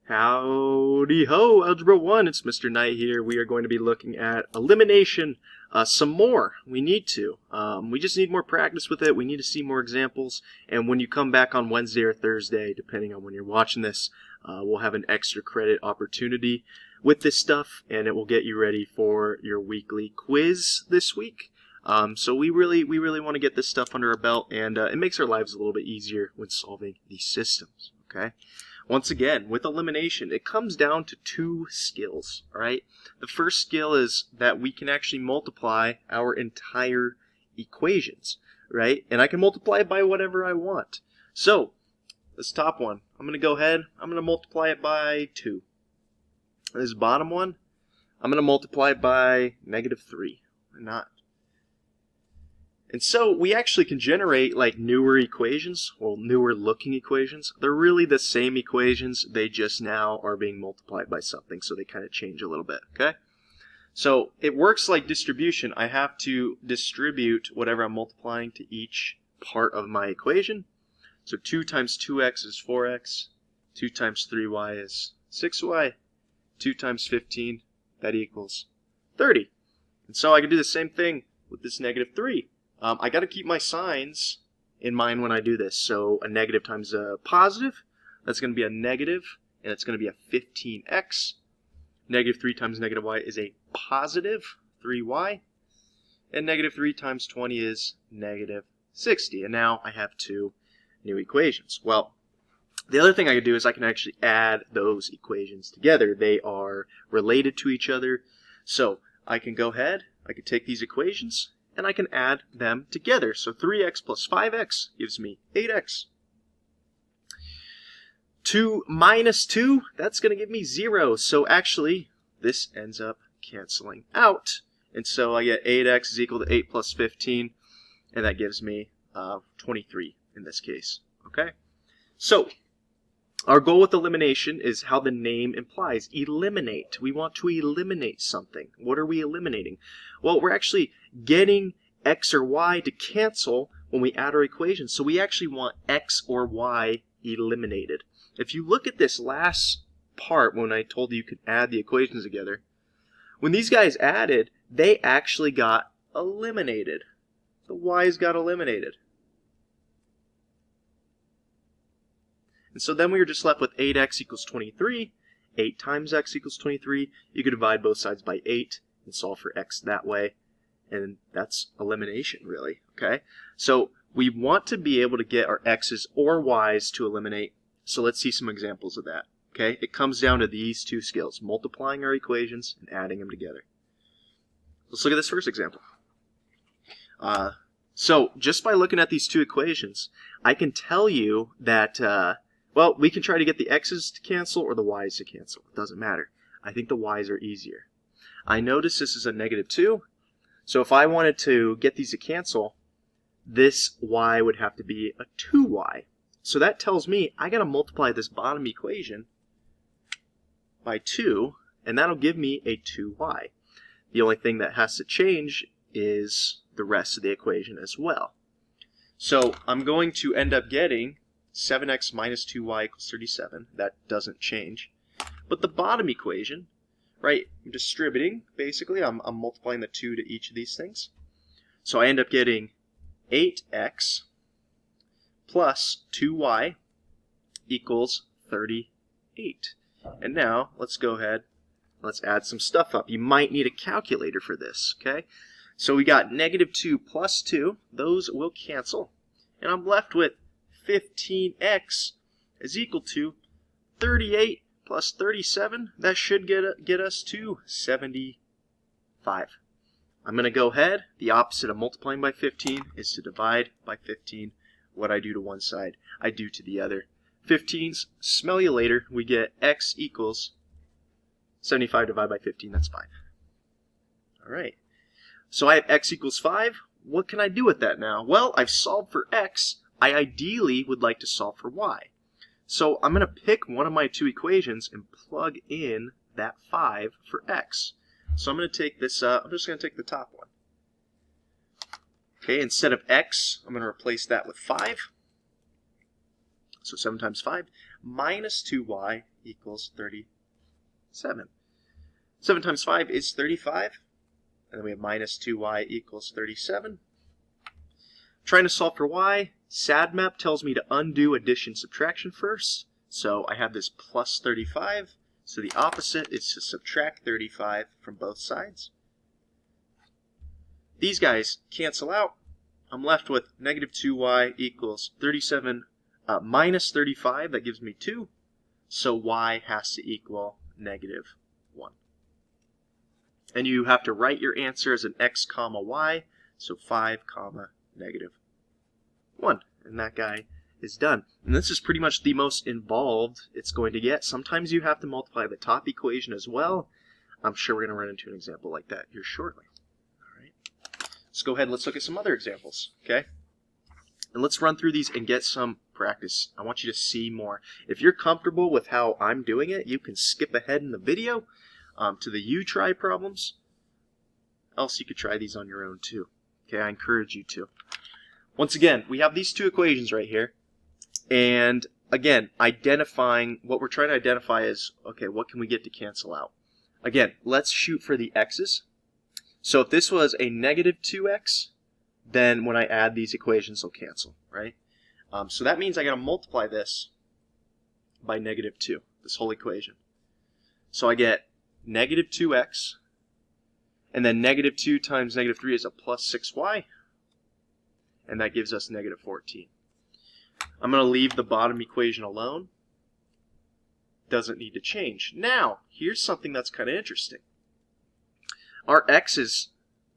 Howdy ho, Algebra 1, it's Mr. Knight here. We are going to be looking at elimination some more. We need to. We just need more practice with it. We need to see more examples. And when you come back on Wednesday or Thursday, depending on when you're watching this, we'll have an extra credit opportunity with this stuff, and it will get you ready for your weekly quiz this week. So we really want to get this stuff under our belt, and it makes our lives a little bit easier when solving these systems, okay? Once again, with elimination, it comes down to two skills, all right? The first skill is that we can actually multiply our entire equations, right? And I can multiply it by whatever I want. So, this top one, I'm going to go ahead, I'm going to multiply it by 2. This bottom one, I'm going to multiply it by -3. Why not? And so we actually can generate like newer equations, well, newer looking equations. They're really the same equations, they just now are being multiplied by something, so they kind of change a little bit, okay? So it works like distribution. I have to distribute whatever I'm multiplying to each part of my equation. So 2 times 2x is 4x, 2 times 3y is 6y, 2 times 15, that equals 30. And so I can do the same thing with this -3. I got to keep my signs in mind when I do this. So a negative times a positive, that's going to be a negative, and it's going to be a 15x. -3 times -y is a positive 3y. And -3 times 20 is -60. And now I have two new equations. Well, the other thing I could do is I can actually add those equations together. They are related to each other. So I can go ahead, I can take these equations, and I can add them together. So 3x plus 5x gives me 8x. 2 minus 2, that's going to give me 0. So actually, this ends up canceling out. And so I get 8x is equal to 8 plus 15, and that gives me 23 in this case. Okay? So our goal with elimination is how the name implies. Eliminate. We want to eliminate something. What are we eliminating? Well, we're actually getting x or y to cancel when we add our equations. So we actually want x or y eliminated. If you look at this last part when I told you could add the equations together, when these guys added, they actually got eliminated. The y's got eliminated. And so then we were just left with 8x equals 23. 8 times x equals 23. You could divide both sides by 8 and solve for x that way. And that's elimination, really. Okay? So we want to be able to get our x's or y's to eliminate. So let's see some examples of that. Okay? It comes down to these two skills, multiplying our equations and adding them together. Let's look at this first example. So just by looking at these two equations, I can tell you that well, we can try to get the x's to cancel or the y's to cancel. It doesn't matter. I think the y's are easier. I notice this is a -2. So if I wanted to get these to cancel, this y would have to be a 2y. So that tells me I got to multiply this bottom equation by 2, and that'll give me a 2y. The only thing that has to change is the rest of the equation as well. So I'm going to end up getting 7x minus 2y equals 37. That doesn't change. But the bottom equation, right, I'm distributing, basically. I'm multiplying the 2 to each of these things. So I end up getting 8x plus 2y equals 38. And now, let's go ahead, let's add some stuff up. You might need a calculator for this, okay? So we got -2 plus 2. Those will cancel. And I'm left with 15x is equal to 38 plus 37. That should get us to 75. I'm going to go ahead. The opposite of multiplying by 15 is to divide by 15. What I do to one side, I do to the other. 15's, smell you later. We get x equals 75 divided by 15. That's 5. All right. So I have x equals 5. What can I do with that now? Well, I've solved for x. I ideally would like to solve for y. So I'm going to pick one of my two equations and plug in that 5 for x. So I'm going to take this, I'm just going to take the top one. Okay, instead of x, I'm going to replace that with 5. So 7 times 5 minus 2y equals 37. 7 times 5 is 35. And then we have minus 2y equals 37. Trying to solve for y, SADMAP tells me to undo addition subtraction first. So I have this plus 35. So the opposite is to subtract 35 from both sides. These guys cancel out. I'm left with negative 2y equals 37 minus 35. That gives me 2. So y has to equal negative 1. And you have to write your answer as an x comma y. So 5 comma negative 1. And that guy is done. And this is pretty much the most involved it's going to get. Sometimes you have to multiply the top equation as well. I'm sure we're going to run into an example like that here shortly. All right. Let's go ahead and let's look at some other examples. Okay. And let's run through these and get some practice. I want you to see more. If you're comfortable with how I'm doing it, you can skip ahead in the video to the you try problems. Else you could try these on your own too. Okay, I encourage you to. Once again, we have these two equations right here. And again, identifying, what we're trying to identify is, okay, what can we get to cancel out? Again, let's shoot for the x's. So if this was a negative 2x, then when I add these equations, they'll cancel, right? So that means I got to multiply this by negative 2, this whole equation. So I get negative 2x, and then negative 2 times negative 3 is a plus 6y, and that gives us negative 14. I'm going to leave the bottom equation alone. Doesn't need to change. Now, here's something that's kind of interesting. Our x's,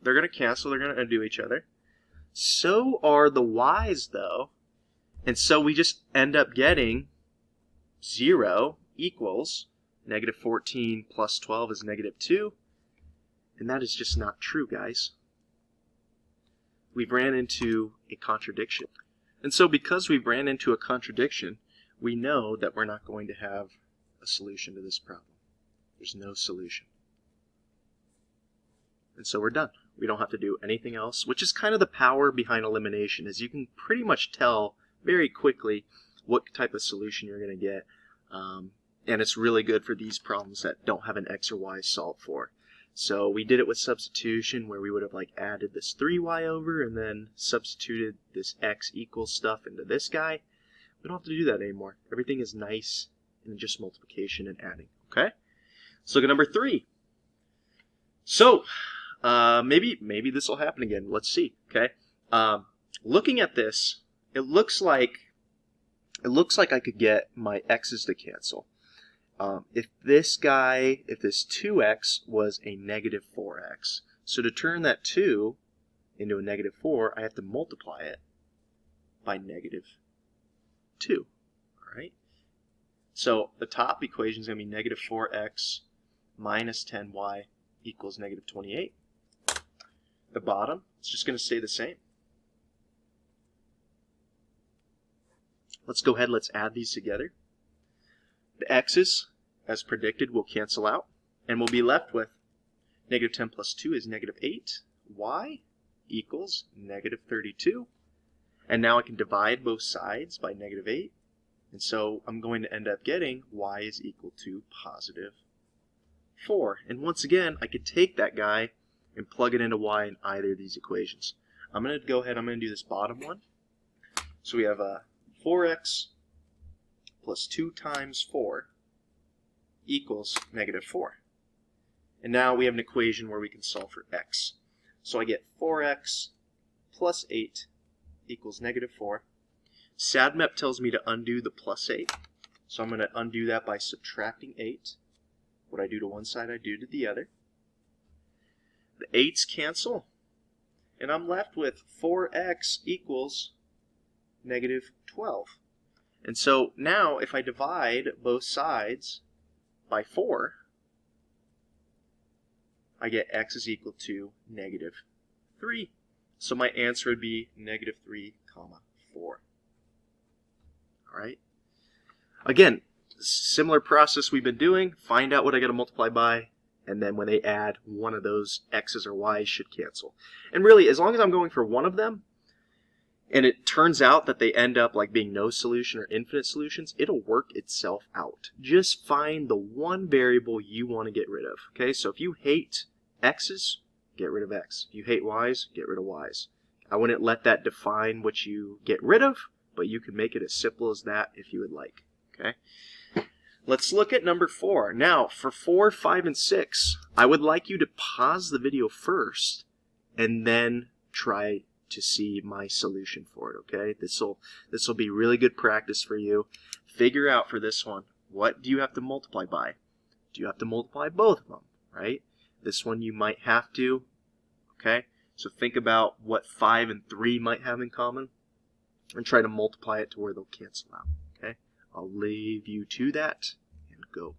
they're going to cancel, they're going to undo each other. So are the y's, though. And so we just end up getting 0 equals negative 14 plus 12 is negative 2. And that is just not true, guys. We've ran into a contradiction. And so because we've ran into a contradiction, we know that we're not going to have a solution to this problem. There's no solution. And so we're done. We don't have to do anything else, which is kind of the power behind elimination, is you can pretty much tell very quickly what type of solution you're going to get. And it's really good for these problems that don't have an x or y solved for. So we did it with substitution, where we would have like added this 3y over and then substituted this x equals stuff into this guy. We don't have to do that anymore. Everything is nice in just multiplication and adding. Okay? Let's look at number 3. So maybe this will happen again. Let's see. Okay? Looking at this, it looks like I could get my x's to cancel. If this 2x was a negative 4x, so to turn that 2 into a negative 4, I have to multiply it by negative 2. All right? So the top equation is going to be negative 4x minus 10y equals negative 28. The bottom, it's just going to stay the same. Let's go ahead, let's add these together. The x's, as predicted, will cancel out, and we'll be left with negative 10 plus 2 is negative 8. Y equals negative 32. And now I can divide both sides by negative 8. And so I'm going to end up getting y is equal to positive 4. And once again, I could take that guy and plug it into y in either of these equations. I'm going to go ahead, I'm going to do this bottom one. So we have 4x plus 2 times 4 equals negative 4. And now we have an equation where we can solve for x. So I get 4x plus 8 equals negative 4. SADMAP tells me to undo the plus 8. So I'm going to undo that by subtracting 8. What I do to one side, I do to the other. The 8's cancel. And I'm left with 4x equals negative 12. And so now if I divide both sides by 4, I get x is equal to negative 3. So my answer would be negative 3 comma 4. All right. Again, similar process we've been doing. Find out what I got to multiply by, and then when they add, one of those x's or y's should cancel. And really, as long as I'm going for one of them, and it turns out that they end up like being no solution or infinite solutions, it'll work itself out. Just find the one variable you want to get rid of. Okay, so if you hate x's, get rid of x. If you hate y's, get rid of y's. I wouldn't let that define what you get rid of, but you can make it as simple as that if you would like. Okay. Let's look at number 4. Now, for 4, 5, and 6, I would like you to pause the video first and then try to see my solution for it, okay? This will be really good practice for you. Figure out for this one, what do you have to multiply by? Do you have to multiply both of them, right? This one you might have to, okay? So think about what 5 and 3 might have in common and try to multiply it to where they'll cancel out, okay? I'll leave you to that and go.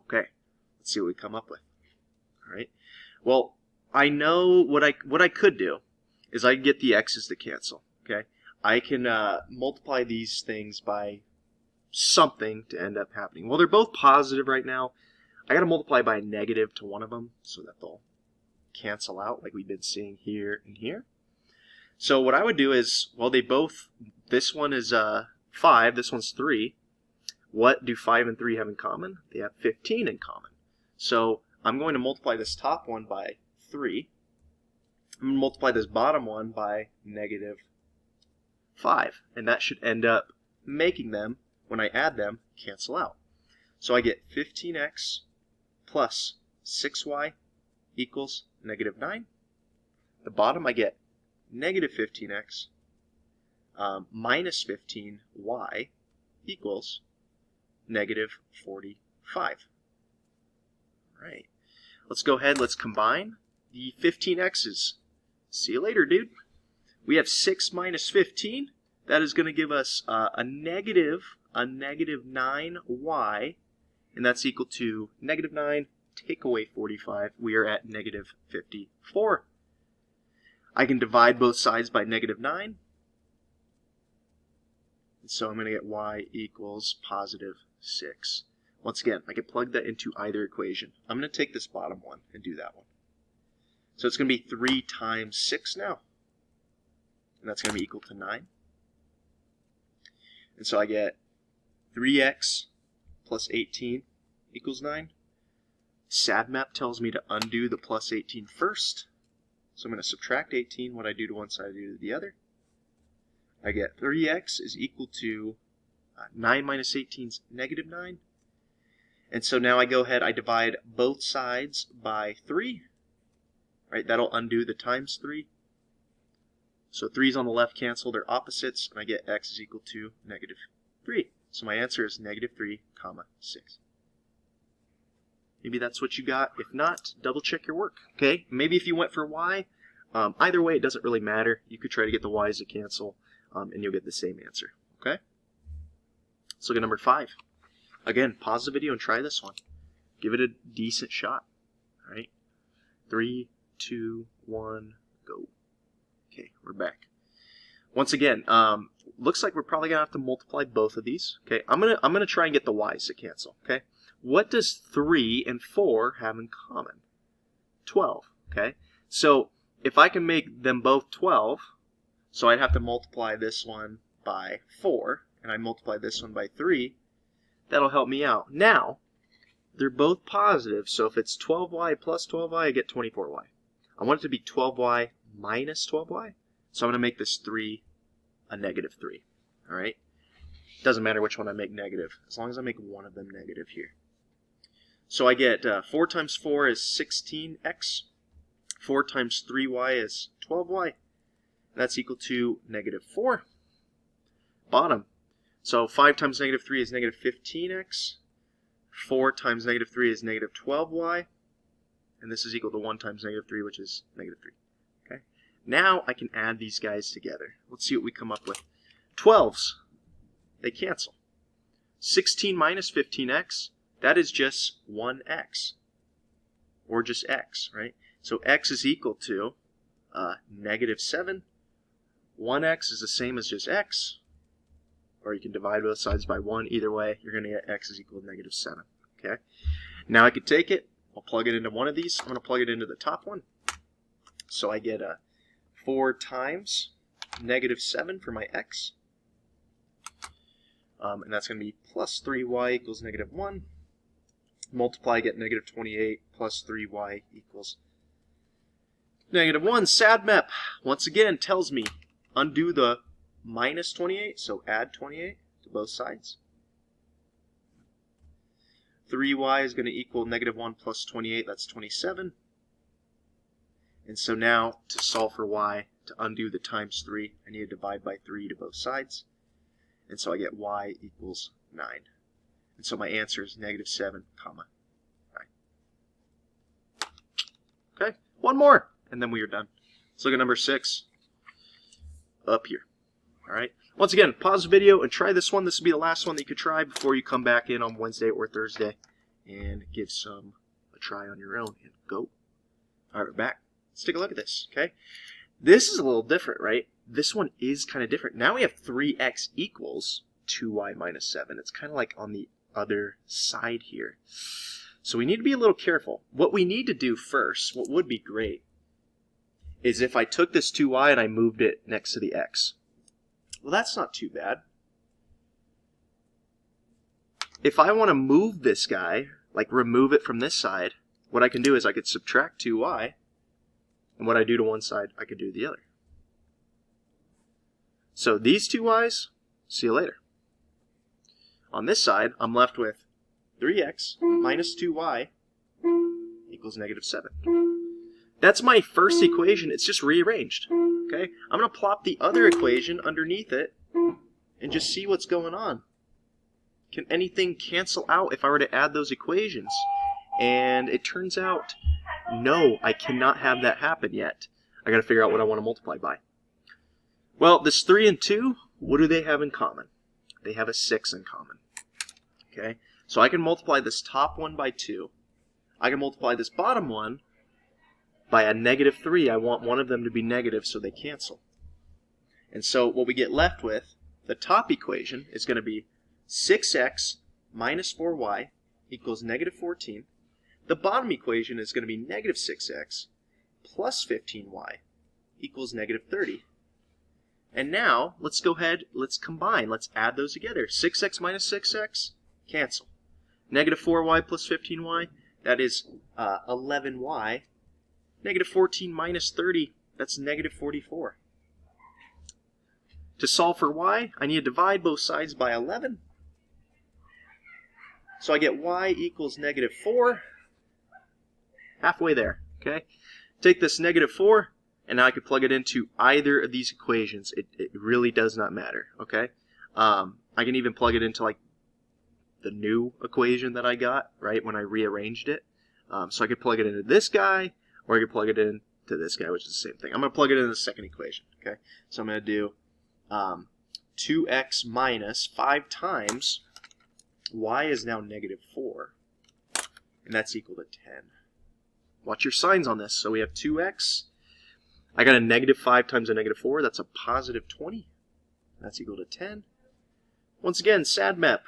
Okay, let's see what we come up with. All right. Well, I know what I could do is I can get the x's to cancel. Okay, I can multiply these things by something to end up happening. Well, they're both positive right now. I got to multiply by a negative to one of them so that they'll cancel out like we've been seeing here and here. So what I would do is, well, they both, this one is 5, this one's 3. What do 5 and 3 have in common? They have 15 in common. So I'm going to multiply this top one by 3. I'm going to multiply this bottom one by negative 5. And that should end up making them, when I add them, cancel out. So I get 15x plus 6y equals negative 9. The bottom I get negative 15x minus 15y equals negative 45. All right. Let's go ahead, let's combine the 15x's. See you later, dude. We have 6 minus 15. That is going to give us a negative 9y, and that's equal to negative 9 take away 45. We are at negative 54. I can divide both sides by negative 9. And so I'm going to get y equals positive 6. Once again, I can plug that into either equation. I'm going to take this bottom one and do that one. So it's going to be 3 times 6 now. And that's going to be equal to 9. And so I get 3x plus 18 equals 9. SADMAP tells me to undo the plus 18 first. So I'm going to subtract 18. What I do to one side, I do to the other. I get 3x is equal to 9 minus 18 is negative 9. And so now I go ahead, I divide both sides by 3. Right, that'll undo the times 3. So 3's on the left cancel, they're opposites, and I get x is equal to negative 3. So my answer is negative 3, 6. Maybe that's what you got. If not, double check your work. Okay, maybe if you went for y, either way it doesn't really matter. You could try to get the y's to cancel, and you'll get the same answer. Okay, let's look at number 5. Again, pause the video and try this one. Give it a decent shot. All right, 3, 2, 1, go. Okay, we're back. Once again, looks like we're probably gonna have to multiply both of these. Okay, I'm gonna try and get the y's to cancel. Okay, what does 3 and 4 have in common? 12. Okay, so if I can make them both 12, so I'd have to multiply this one by 4, and I multiply this one by 3. That'll help me out. Now, they're both positive, so if it's 12y plus 12y, I get 24y. I want it to be 12y minus 12y, so I'm going to make this 3 a negative 3. All right? Doesn't matter which one I make negative, as long as I make one of them negative here. So I get 4 times 4 is 16x. 4 times 3y is 12y. That's equal to negative 4. Bottom. So 5 times negative 3 is negative 15x. 4 times negative 3 is negative 12y. And this is equal to 1 times negative 3, which is negative 3. Okay. Now I can add these guys together. Let's see what we come up with. 12s, they cancel. 16 minus 15x, that is just 1x. Or just x, right? So x is equal to negative 7. 1x is the same as just x. Or you can divide both sides by 1. Either way, you're going to get x is equal to negative 7. Okay. Now I could take it. I'll plug it into one of these. I'm going to plug it into the top one. So I get 4 times negative 7 for my x. And that's going to be plus 3y equals negative 1. Multiply, get negative 28 plus 3y equals negative 1. SADMAP, once again, tells me undo the minus 28, so add 28 to both sides. 3y is going to equal negative 1 plus 28, that's 27. And so now, to solve for y, to undo the times 3, I need to divide by 3 to both sides. And so I get y equals 9. And so my answer is negative 7, comma 9. Okay, one more, and then we are done. Let's look at number 6 up here. All right. Once again, pause the video and try this one. This will be the last one that you could try before you come back in on Wednesday or Thursday and give some a try on your own and go. All right, we're back. Let's take a look at this, okay? This is a little different, right? This one is kind of different. Now we have 3x equals 2y minus 7. It's kind of like on the other side here. So we need to be a little careful. What we need to do first, what would be great, is if I took this 2y and I moved it next to the x. Well, that's not too bad. If I want to move this guy, like remove it from this side, what I can do is I could subtract 2y, and what I do to one side, I could do to the other. So these two y's, see you later. On this side, I'm left with 3x minus 2y equals negative 7. That's my first equation. It's just rearranged. Okay? I'm going to plop the other equation underneath it and just see what's going on. Can anything cancel out if I were to add those equations? And it turns out, no, I cannot have that happen yet. I got to figure out what I want to multiply by. Well, this 3 and 2, what do they have in common? They have a 6 in common. Okay? So I can multiply this top one by 2. I can multiply this bottom one by a negative 3. I want one of them to be negative so they cancel. And so what we get left with, the top equation is going to be 6x minus 4y equals negative 14. The bottom equation is going to be negative 6x plus 15y equals negative 30. And now, let's go ahead, let's combine, let's add those together. 6x minus 6x, cancel. Negative 4y plus 15y, that is 11y. Negative 14 minus 30, that's negative 44. To solve for y, I need to divide both sides by 11. So I get y equals negative 4. Halfway there, okay? Take this negative 4, and now I could plug it into either of these equations. It really does not matter, okay? I can even plug it into like the new equation that I got, right, when I rearranged it. So I could plug it into this guy, or I could plug it into this guy, which is the same thing. I'm going to plug it into the second equation, okay? So I'm going to do 2x minus 5 times y is now negative 4, and that's equal to 10. Watch your signs on this. So we have 2x. I got a negative 5 times a negative 4. That's a positive 20. That's equal to 10. Once again, SADMAP.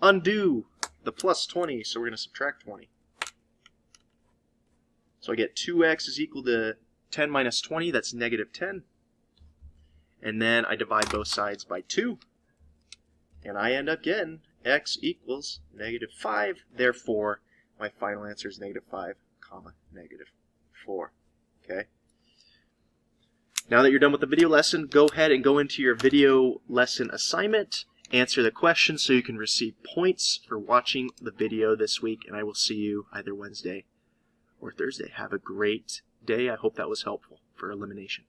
Undo the plus 20, so we're going to subtract 20. So I get 2x is equal to 10 minus 20. That's negative 10. And then I divide both sides by 2. And I end up getting x equals negative 5. Therefore, my final answer is negative 5, comma, negative 4. Okay? Now that you're done with the video lesson, go ahead and go into your video lesson assignment, answer the question so you can receive points for watching the video this week, and I will see you either Wednesday or Thursday. Have a great day. I hope that was helpful for elimination.